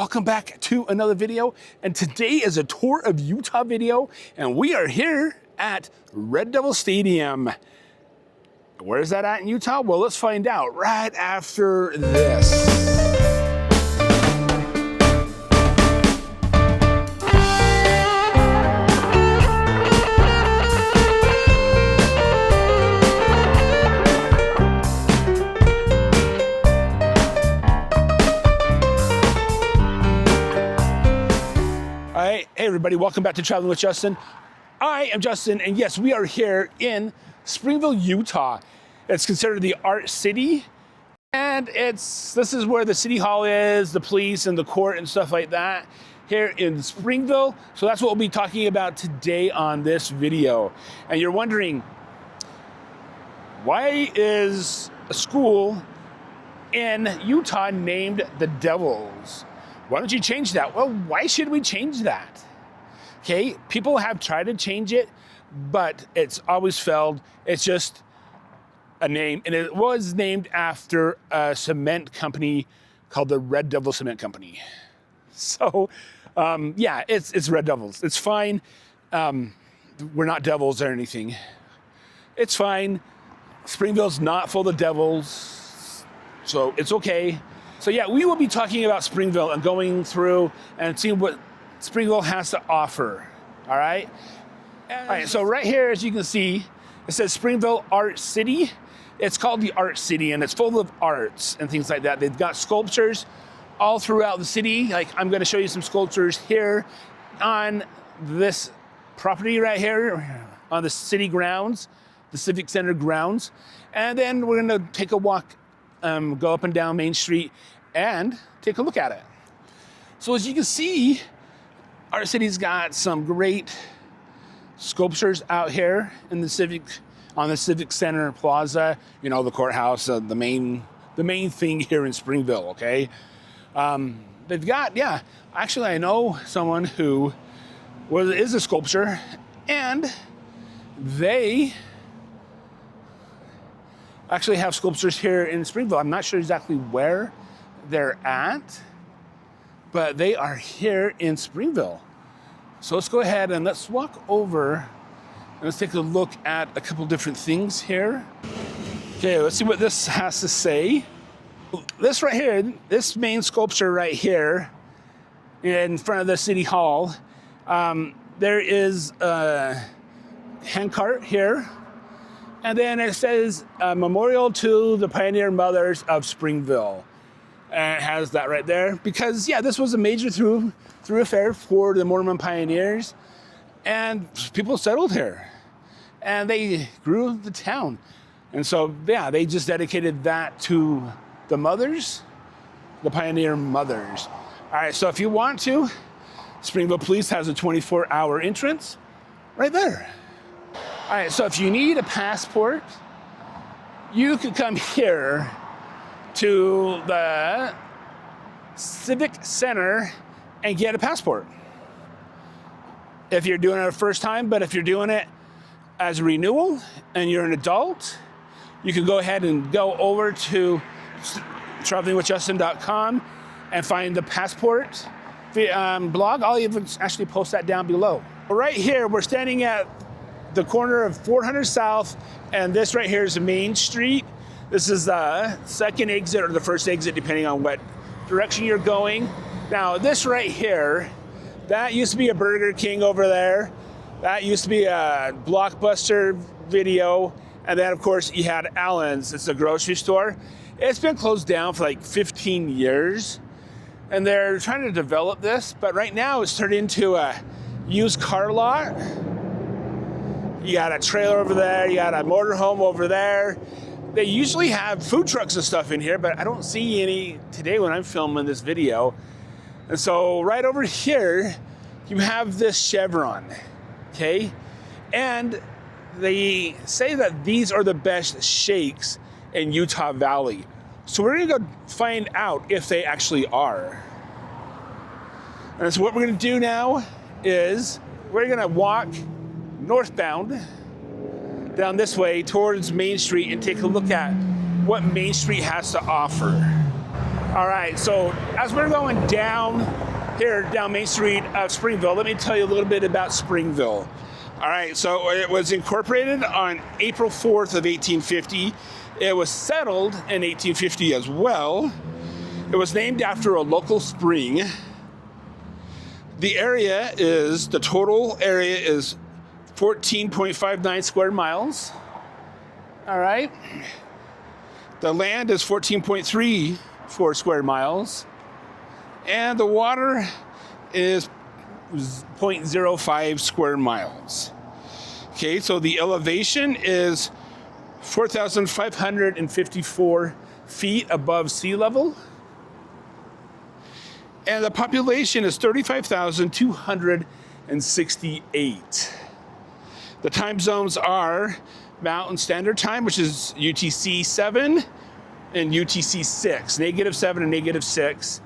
welcome back to another video. And today is a tour of Utah video, and we are here at Red Devil Stadium. Where is that at in Utah? Well, let's find out right after this. Hey everybody, welcome back to Traveling with Justin. I am Justin, and yes, we are here in Springville, Utah. It's considered the art city, and this is where the city hall is, the police and the court and stuff like that here in Springville. So that's what we'll be talking about today on this video. And you're wondering, why is a school in Utah named the Devils? Why don't you change that? Well, why should we change that? Okay, people have tried to change it, but it's always failed. It's just a name, and it was named after a cement company called the Red Devil Cement Company. So, yeah, it's Red Devils. It's fine. We're not devils or anything. It's fine. Springville's not full of devils, so it's okay. So yeah, we will be talking about Springville and going through and seeing what Springville has to offer, all right? All right, so right here, as you can see, it says Springville Art City. It's called the Art City, and it's full of arts and things like that. They've got sculptures all throughout the city. Like, I'm gonna show you some sculptures here on this property right here, on the city grounds, the Civic Center grounds. And then we're gonna take a walk, go up and down Main Street and take a look at it. So as you can see, our city's got some great sculptures out here in on the Civic Center Plaza, you know, the courthouse, the main thing here in Springville, okay? They've got, yeah, actually I know someone who is a sculptor, and they actually have sculptures here in Springville. I'm not sure exactly where they're at, but they are here in Springville. So let's go ahead and let's walk over and let's take a look at a couple different things here. Okay, let's see what this has to say. This right here, this main sculpture right here in front of the city hall, there is a handcart here. And then it says, Memorial to the Pioneer Mothers of Springville. And it has that right there. Because, yeah, this was a major thoroughfare for the Mormon pioneers. And people settled here. And they grew the town. And so, yeah, they just dedicated that to the mothers, the Pioneer Mothers. All right, so if you want to, Springville Police has a 24-hour entrance right there. All right, so if you need a passport, you could come here to the Civic Center and get a passport. If you're doing it the first time, but if you're doing it as a renewal and you're an adult, you can go ahead and go over to travelingwithjustin.com and find the passport blog. I'll even actually post that down below. Right here, we're standing at the corner of 400 South, and this right here is Main Street. This is the second exit or the first exit, depending on what direction you're going. Now, this right here, that used to be a Burger King over there. That used to be a Blockbuster Video. And then, of course, you had Allen's. It's a grocery store. It's been closed down for like 15 years. And they're trying to develop this, but right now it's turned into a used car lot. You got a trailer over there, you got a motorhome over there. They usually have food trucks and stuff in here, but I don't see any today when I'm filming this video. And so right over here, you have this Chevron, okay? And they say that these are the best shakes in Utah Valley. So we're gonna go find out if they actually are. And so what we're gonna do now is we're gonna walk northbound down this way towards Main Street and take a look at what Main Street has to offer. All right, so as we're going down here, down Main Street of Springville, let me tell you a little bit about Springville. All right, so it was incorporated on April 4th of 1850. It was settled in 1850 as well. It was named after a local spring. The total area is 14.59 square miles. All right. The land is 14.34 square miles. And the water is 0.05 square miles. Okay, so the elevation is 4,554 feet above sea level. And the population is 35,268. The time zones are Mountain Standard Time, which is UTC 7 and UTC 6, -7 and -6.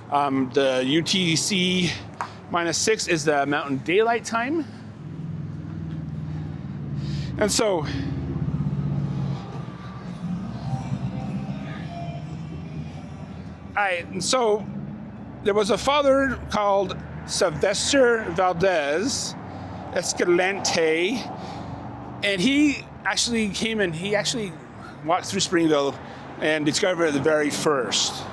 The UTC -6 is the Mountain Daylight Time. And so, there was a father called Sylvester Valdez Escalante, and he actually came and he actually walked through Springville and discovered it the very first.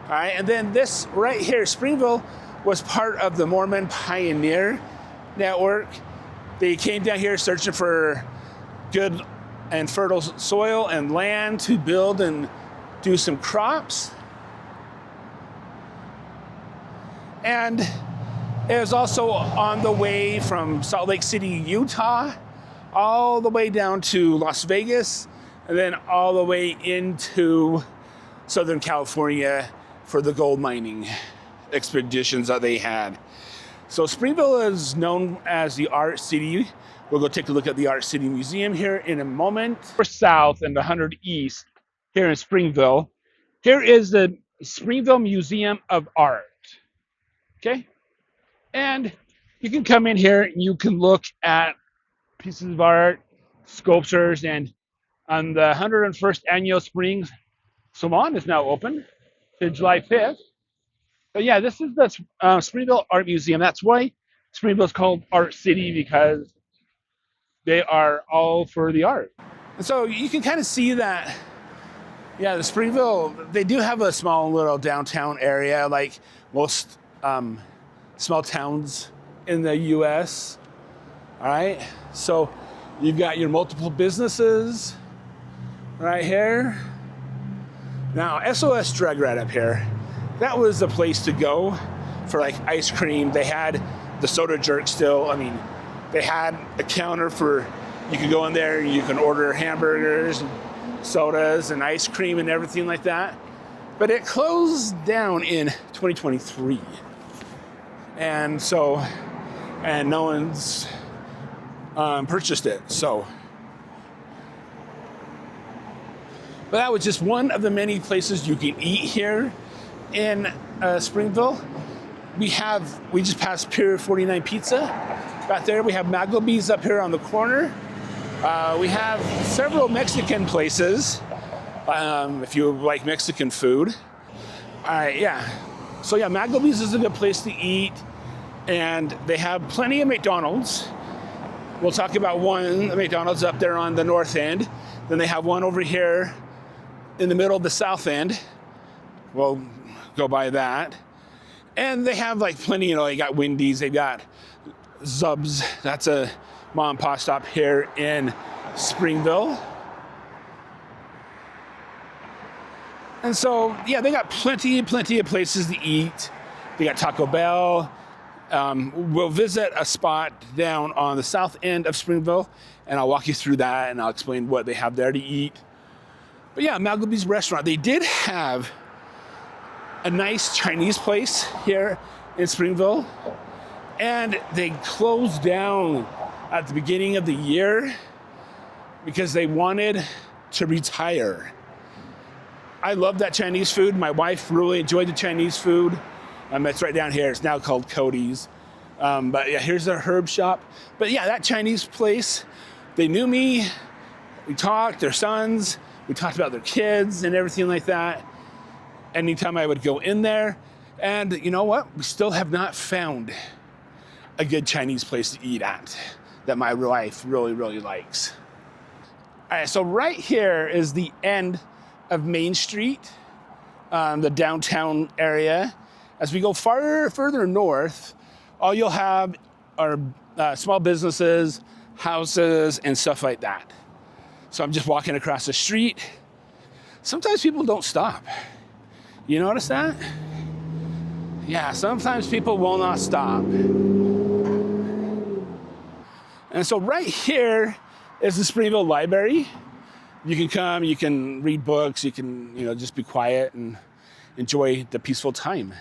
All right, and then this right here, Springville was part of the Mormon Pioneer Network. They came down here searching for good and fertile soil and land to build and do some crops. And it was also on the way from Salt Lake City, Utah, all the way down to Las Vegas, and then all the way into Southern California for the gold mining expeditions that they had. So Springville is known as the Art City. We'll go take a look at the Art City Museum here in a moment. We're south and 100 east here in Springville. Here is the Springville Museum of Art. Okay? And you can come in here and you can look at pieces of art, sculptures, and on the 101st Annual Spring Salon is now open to July 5th. But yeah, this is the Springville Art Museum. That's why Springville is called Art City, because they are all for the art. And so you can kind of see that, yeah, the Springville, they do have a small little downtown area like most small towns in the US. All right, so you've got your multiple businesses right here. Now, SOS Drug right up here, that was the place to go for like ice cream. They had the soda jerk still. I mean, they had a counter for, you could go in there and you can order hamburgers and sodas and ice cream and everything like that. But it closed down in 2023. And so, and no one's purchased it, so. But that was just one of the many places you can eat here in Springville. We just passed Pier 49 Pizza. Right there, we have Maggleby's up here on the corner. We have several Mexican places, if you like Mexican food. Yeah. So yeah, Maggleby's is a good place to eat, and they have plenty of McDonald's. We'll talk about one McDonald's up there on the north end. Then they have one over here in the middle of the south end. We'll go by that. And they have like plenty, you know, they got Wendy's, they got Zub's. That's a mom and pop stop here in Springville. And so, yeah, they got plenty of places to eat. They got Taco Bell. We'll visit a spot down on the south end of Springville, and I'll walk you through that, and I'll explain what they have there to eat. But yeah, Maggleby's restaurant, they did have a nice Chinese place here in Springville, and they closed down at the beginning of the year because they wanted to retire. I love that Chinese food. My wife really enjoyed the Chinese food. It's right down here. It's now called Cody's. But yeah, here's their herb shop. But yeah, that Chinese place, they knew me. We talked, their sons. We talked about their kids and everything like that. anytime I would go in there. And you know what? We still have not found a good Chinese place to eat at that my wife really, really likes. All right, so right here is the end of Main Street, the downtown area. As we go further north, all you'll have are small businesses, houses, and stuff like that. So I'm just walking across the street. Sometimes people don't stop. You notice that? Yeah, sometimes people will not stop. And so right here is the Springville Library. You can come, you can read books, you can, just be quiet and enjoy the peaceful time.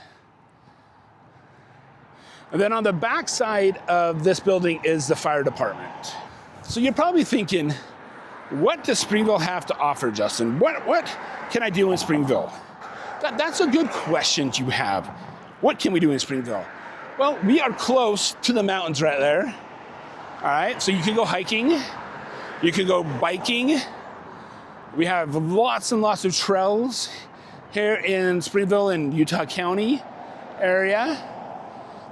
And then on the back side of this building is the fire department. So you're probably thinking, what does Springville have to offer, Justin? What can I do in Springville? That's a good question you have. What can we do in Springville? Well, we are close to the mountains right there. All right, so you can go hiking, you can go biking. We have lots and lots of trails here in Springville and Utah County area.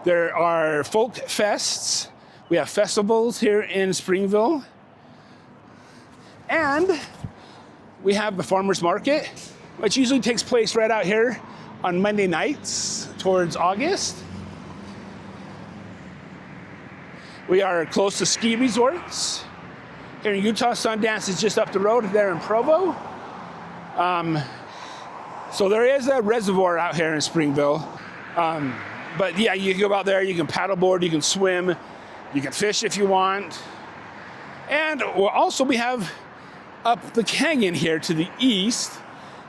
There are folk fests. We have festivals here in Springville. And we have the farmers market, which usually takes place right out here on Monday nights towards August. We are close to ski resorts. Here in Utah, Sundance is just up the road there in Provo. So there is a reservoir out here in Springville. But yeah, you can go out there, you can paddleboard, you can swim, you can fish if you want. And also we have up the canyon here to the east,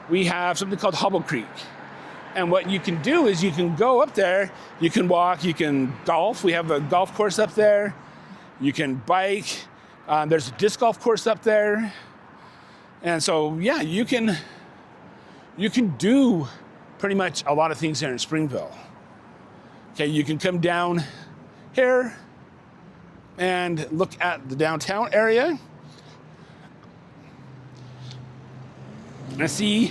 we have something called Hobble Creek. And what you can do is you can go up there, you can walk, you can golf. We have a golf course up there. You can bike. There's a disc golf course up there. And so, yeah, you can do pretty much a lot of things here in Springville. Okay, you can come down here and look at the downtown area and see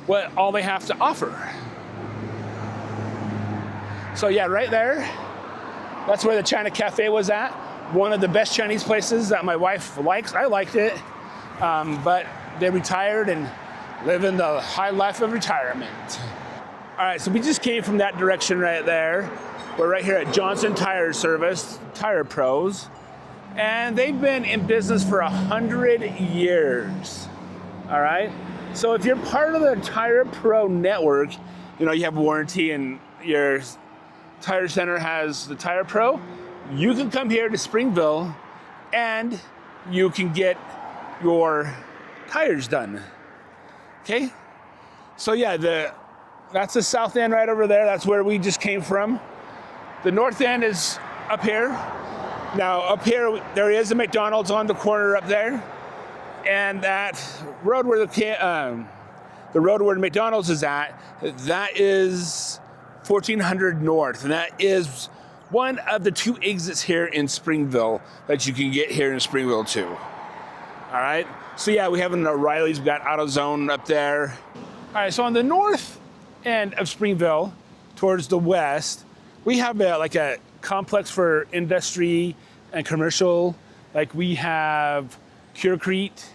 what all they have to offer. So yeah, right there, that's where the China Cafe was at. One of the best Chinese places that my wife likes. I liked it, but they retired and living the high life of retirement. All right, so we just came from that direction right there. We're right here at Johnson Tire Service, Tire Pros, and they've been in business for 100 years. All right, so if you're part of the Tire Pro network, you have warranty and your tire center has the Tire Pro, you can come here to Springville and you can get your tires done. Okay, so yeah, that's the south end right over there. That's where we just came from. The north end is up here. Now up here, there is a McDonald's on the corner up there. And that road where the road where McDonald's is at, that is 1400 North. And that is one of the two exits here in Springville that you can get here in Springville too. All right, so yeah, we have an O'Reilly's, we got AutoZone up there. All right, so on the north end of Springville, towards the west, we have a complex for industry and commercial. Like we have Curecrete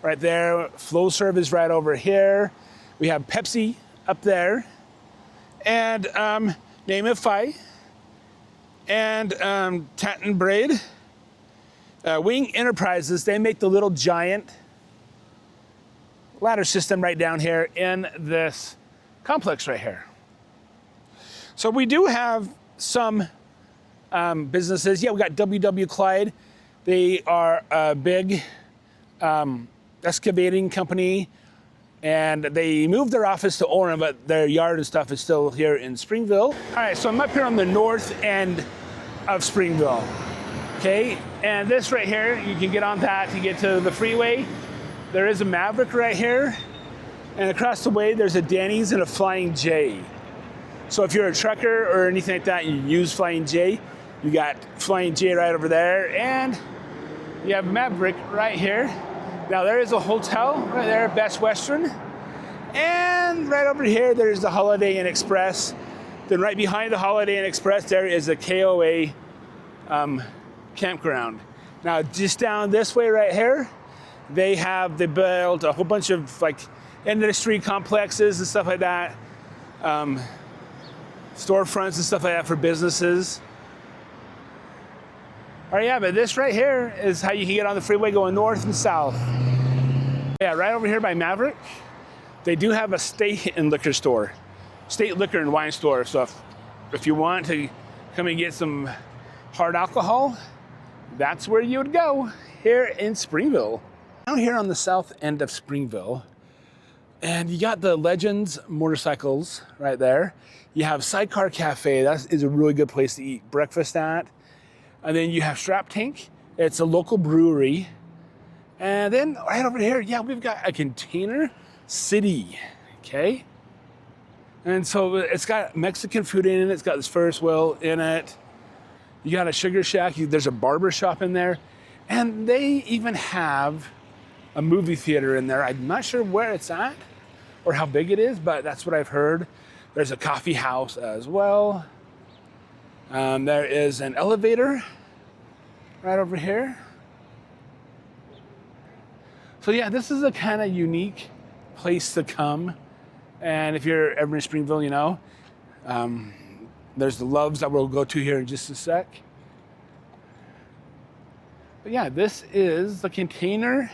right there, Flowserve is right over here. We have Pepsi up there, and Name It Fi, and Tatton Braid. Wing Enterprises, they make the Little Giant ladder system right down here in this complex right here. So we do have some businesses. Yeah, we got W.W. Clyde. They are a big excavating company, and they moved their office to Orem, but their yard and stuff is still here in Springville. All right, so I'm up here on the north end of Springville. Okay, and this right here, you can get on that to get to the freeway. There is a Maverick right here, and across the way, there's a Denny's and a Flying J. So if you're a trucker or anything like that, you use Flying J, you got Flying J right over there, and you have Maverick right here. Now there is a hotel right there, Best Western, And right over here, there's the Holiday Inn Express. Then right behind the Holiday Inn Express, there is the KOA campground. Now, just down this way right here, they built a whole bunch of like industry complexes and stuff like that, storefronts and stuff like that for businesses. Oh yeah, but this right here is how you can get on the freeway going north and south. Yeah, right over here by Maverick, they do have a state and liquor store, state liquor and wine store. So if you want to come and get some hard alcohol, that's where you would go here in Springville. Down here on the south end of Springville, and you got the Legends motorcycles right there. You have Sidecar Cafe. That is a really good place to eat breakfast at. And then you have Strap Tank. It's a local brewery. And then right over here, yeah, we've got a Container City, okay? And so it's got Mexican food in it. It's got this Ferris wheel in it. You got a Sugar Shack. There's a barber shop in there. And they even have a movie theater in there. I'm not sure where it's at or how big it is, but that's what I've heard. There's a coffee house as well. There is an elevator right over here. So yeah, this is a kind of unique place to come. And if you're ever in Springville, you know, there's the Loves that we'll go to here in just a sec. But yeah, this is the Container.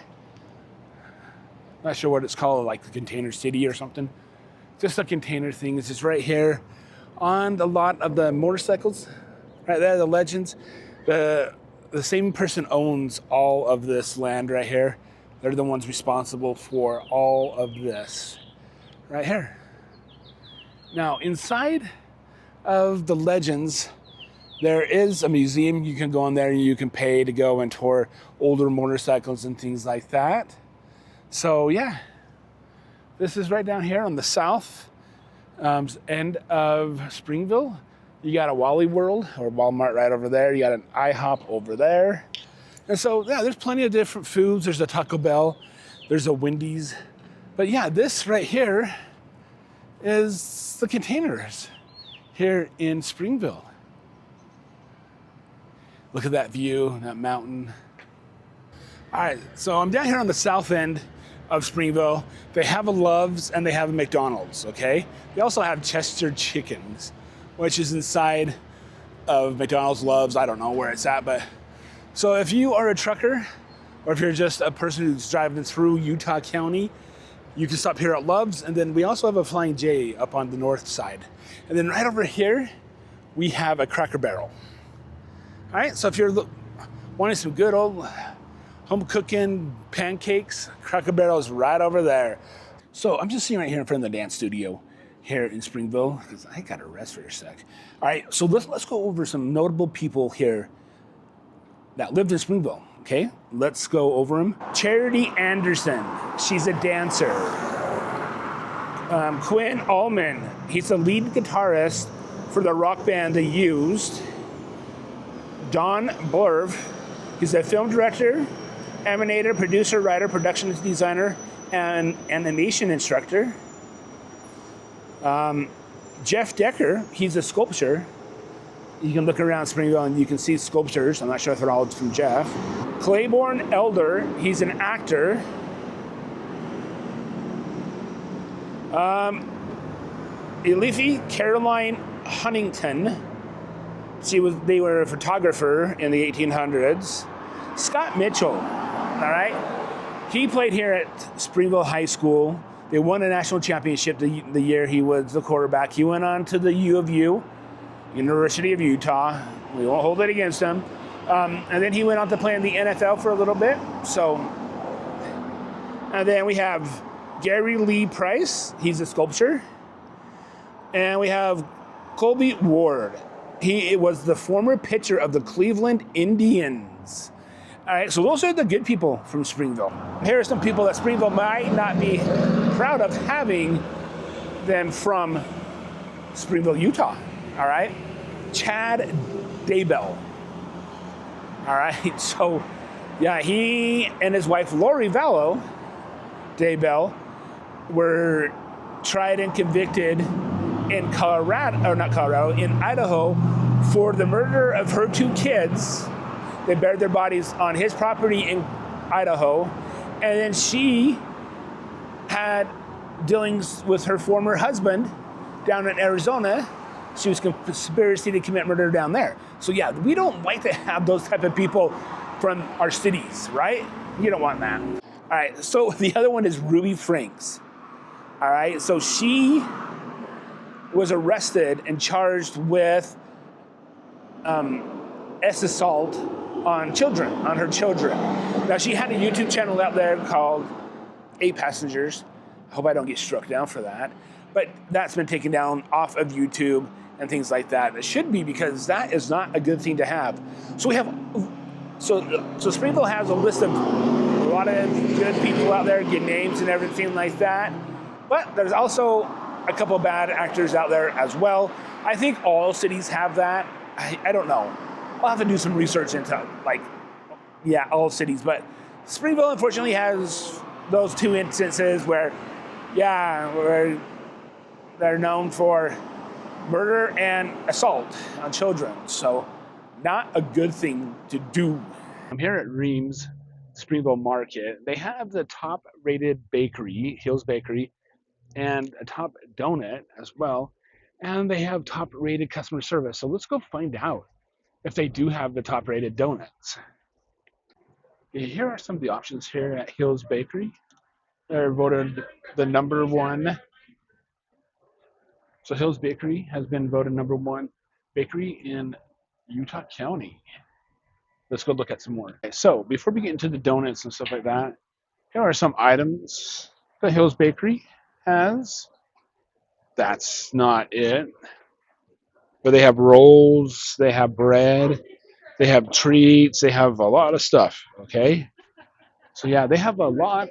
Not sure what it's called, like the Container City or something. Just a container thing. It's just right here on the lot of the motorcycles, right there, the Legends. The same person owns all of this land right here. They're the ones responsible for all of this right here. Now, inside of the Legends, there is a museum. You can go in there and you can pay to go and tour older motorcycles and things like that. So yeah, this is right down here on the south end of Springville. You got a Wally World or Walmart right over there. You got an IHOP over there. And so, yeah, there's plenty of different foods. There's a Taco Bell. There's a Wendy's. But yeah, this right here is the Containers here in Springville. Look at that view, that mountain. All right, so I'm down here on the south end of Springville. They have a Love's and they have a McDonald's, okay? They also have Chester Chickens, which is inside of McDonald's, Love's. I don't know where it's at, but so if you are a trucker or if you're just a person who's driving through Utah County, you can stop here at Love's. And then we also have a Flying J up on the north side. And then right over here, we have a Cracker Barrel. All right, so if you're wanting some good old home cooking pancakes, Cracker Barrel is right over there. So I'm just sitting right here in front of the dance studio here in Springville because I got to rest for a sec. All right, so let's go over some notable people here that lived in Springville, okay? Let's go over them. Charity Anderson, she's a dancer. Quinn Allman, he's the lead guitarist for the rock band The Used. Don Blurv, he's a film director, animator, producer, writer, production designer, and animation instructor. Jeff Decker, he's a sculptor. You can look around Springville and you can see sculptures. I'm not sure if they're all from Jeff. Claiborne Elder, he's an actor. Elifi Caroline Huntington, they were a photographer in the 1800s. Scott Mitchell, all right? He played here at Springville High School. They won a national championship the year he was the quarterback. He went on to the U of U, University of Utah. We won't hold it against him. And then he went on to play in the NFL for a little bit. So, and then we have Gary Lee Price. He's a sculptor. And we have Colby Ward. He was the former pitcher of the Cleveland Indians. All right, so those are the good people from Springville. Here are some people that Springville might not be proud of having them from Springville, Utah. All right, Chad Daybell. All right, so yeah, he and his wife Lori Vallow Daybell were tried and convicted in Colorado, or not Colorado, in Idaho, for the murder of her 2 kids. They buried their bodies on his property in Idaho, and then she had dealings with her former husband down in Arizona. She was conspiracy to commit murder down there. So yeah, we don't like to have those type of people from our cities, right? You don't want that. All right, so the other one is Ruby Franks. All right, so she was arrested and charged with assault on children, on her children. Now, she had a YouTube channel out there called 8 Passengers. I hope I don't get struck down for that. But that's been taken down off of YouTube and things like that. It should be, because that is not a good thing to have. So we have, so Springville has a list of a lot of good people out there, good names and everything like that. But there's also a couple bad actors out there as well. I think all cities have that. I don't know. I'll have to do some research into, like, yeah, all cities. But Springville, unfortunately, has those 2 instances where, yeah, where they're known for murder and assault on children. So not a good thing to do. I'm here at Reams Springville Market. They have the top-rated bakery, Hill's Bakery, and a top donut as well. And they have top-rated customer service. So let's go find out if they do have the top-rated donuts. Here are some of the options here at Hill's Bakery. They're voted the #1. So Hill's Bakery has been voted #1 bakery in Utah County. Let's go look at some more. Okay, so before we get into the donuts and stuff like that, here are some items that Hill's Bakery has. That's not it. But they have rolls, they have bread, they have treats, they have a lot of stuff, okay? So yeah, they have a lot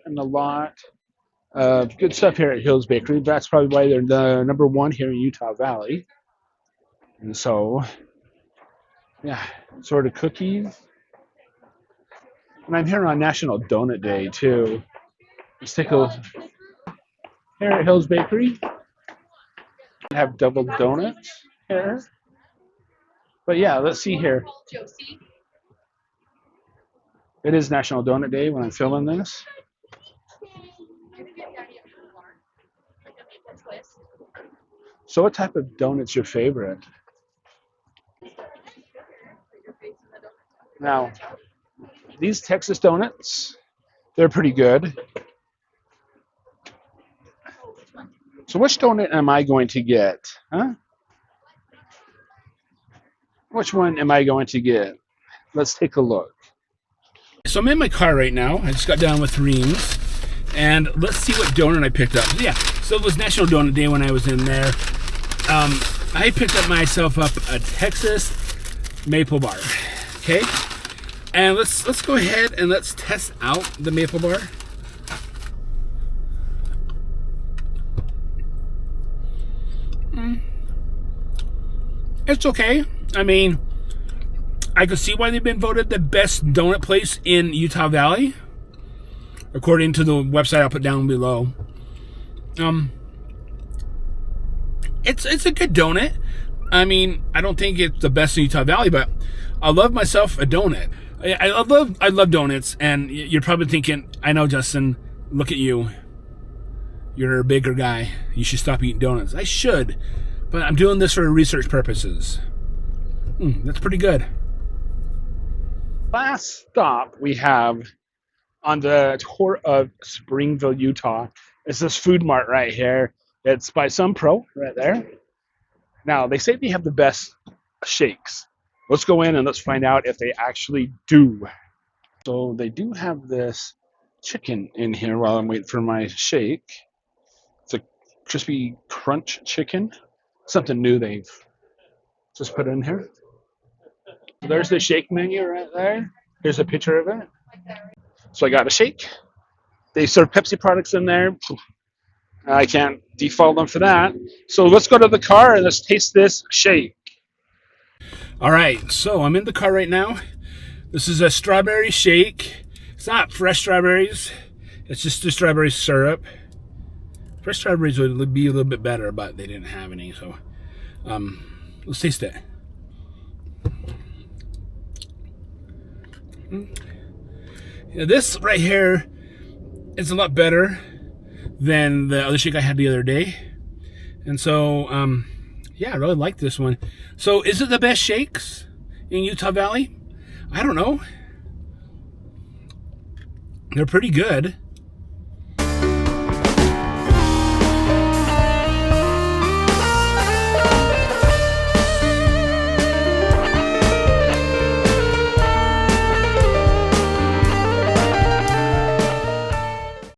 of good stuff here at Hill's Bakery. That's probably why they're the #1 here in Utah Valley. And so, yeah, sort of cookies. And I'm here on National Donut Day too. Let's take a look. Here at Hill's Bakery, we have double donuts here. But yeah, let's see here. It is National Donut Day when I'm filming this. So what type of donut's your favorite? Now, these Texas donuts, they're pretty good. So which donut am I going to get? Huh? Which one am I going to get? Let's take a look. So I'm in my car right now. I just got done with Reams. And let's see what donut I picked up. Yeah, so it was National Donut Day when I was in there. I picked up myself up a Texas maple bar. Okay? And let's go ahead and let's test out the maple bar. It's okay. I mean, I can see why they've been voted the best donut place in Utah Valley, according to the website I'll put down below. It's a good donut. I mean, I don't think it's the best in Utah Valley, but I love myself a donut. I love donuts, and you're probably thinking, I know, Justin, look at you. You're a bigger guy. You should stop eating donuts. I should, but I'm doing this for research purposes. That's pretty good. Last stop we have on the tour of Springville, Utah, is this food mart right here. It's by Some Pro right there. Now, they say they have the best shakes. Let's go in and let's find out if they actually do. So they do have this chicken in here while I'm waiting for my shake. It's a crispy crunch chicken. Something new they've just put in here. So there's the shake menu right there. Here's a picture of it. So I got a shake. They serve Pepsi products in there. I can't default them for that. So let's go to the car and let's taste this shake. All right, so I'm in the car right now. This is a strawberry shake. It's not fresh strawberries. It's just the strawberry syrup. Fresh strawberries would be a little bit better, but they didn't have any. So let's taste it. Yeah, this right here is a lot better than the other shake I had the other day. And so, yeah, I really like this one. So is it the best shakes in Utah Valley? I don't know. They're pretty good.